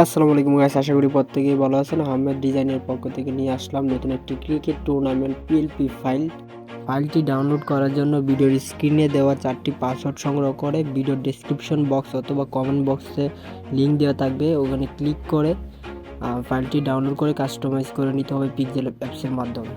আসসালামু আলাইকুম গাইস, আশা করি প্রত্যেকেই ভালো আছেন। আহমেদ ডিজাইনের পক্ষ থেকে নিয়ে আসলাম নতুন একটি ক্রিকেট টুর্নামেন্ট পিএলপি ফাইলটি ডাউনলোড করার জন্য ভিডিওর স্ক্রিনে দেওয়া 4টি পাসওয়ার্ড সংগ্রহ করে ভিডিওর ডেসক্রিপশন বক্স অথবা কমেন্ট বক্সে লিঙ্ক দেওয়া থাকবে, ওখানে ক্লিক করে ফাইলটি ডাউনলোড করে কাস্টমাইজ করে নিতে হবে পিক্সেল অ্যাপসের মাধ্যমে।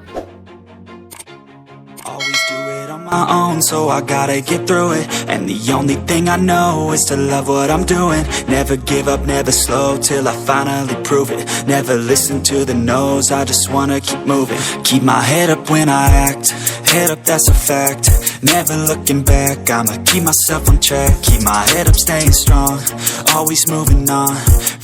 Always do it on my own, so I gotta get through it. And the only thing I know is to love what I'm doing. Never give up, never slow, till I finally prove it. Never listen to the no's, I just wanna keep moving. Keep my head up when I act, head up, that's a fact. Never looking back, I'ma keep myself on track. Keep my head up, staying strong, always moving on.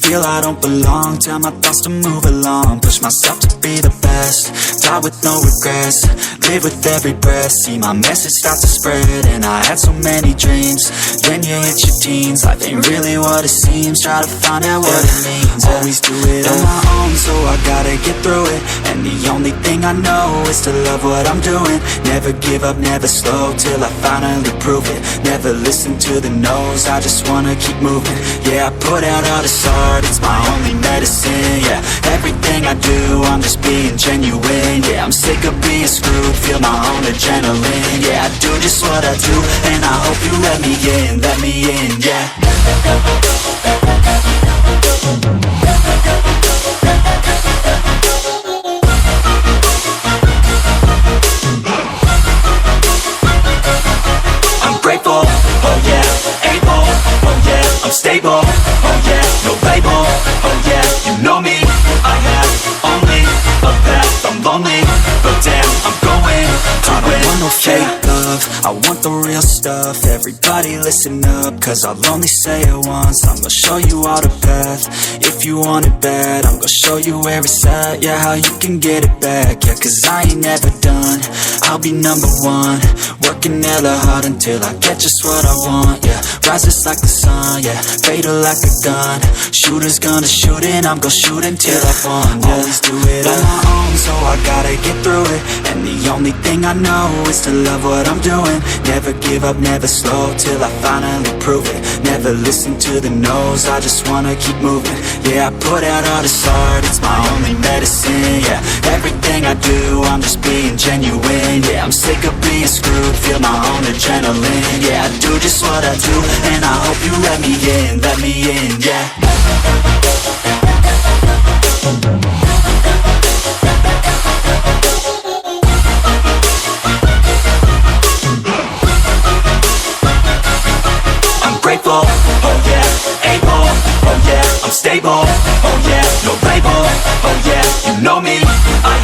Feel I don't belong, tell my thoughts to move along. Push myself to be the best, die with no regrets. Live with every breath, see my message start to spread. And I had so many dreams, then you hit your teens. Life ain't really what it seems, try to find out what it means. Always do it on my own, so I gotta get through it. And the only thing I know is to love what I'm doing. Never give up, never slow, till I finally prove it. Never listen to the no's, I just wanna keep moving. Yeah, I put out all this art, it's my only medicine. Yeah, everything I do, I'm just being genuine. Yeah, I'm sick of being screwed, feel my own adrenaline. Yeah, I do just what I do, and I hope you let me in, yeah. I'm grateful, oh yeah, able, oh yeah, I'm stable, oh yeah, no label, oh yeah, you know me, I have only a path, I'm lonely, but damn, I'm going to win. I don't want no fake love, I want the real stuff. Everybody listen up, cause I'll only say it once. I'm gonna show you all the path, if you want it bad. I'm gonna show you where it's at, yeah, how you can get it back. Yeah, cause I ain't never done, I'll be number one. Working hella hard until I get just what I want. Yeah, rises like the sun, yeah, fatal like a gun. Shooters gonna shoot and I'm gonna shoot until I fall. Yeah. Always do it on my own, so I gotta get through it. And the only thing I know is to love what I'm doing. Never give up, never slow, till I finally prove it. Never listen to the no's, I just wanna keep moving. Yeah, I put out all this art, it's my only medicine. Yeah, everything I do, I'm just being genuine. Yeah, I'm sick of being screwed, feel my own adrenaline. Yeah, I do just what I do, and I hope you let me in, yeah. I'm grateful, oh yeah, able, oh yeah, I'm stable, oh yeah, no label, oh yeah, you know me, I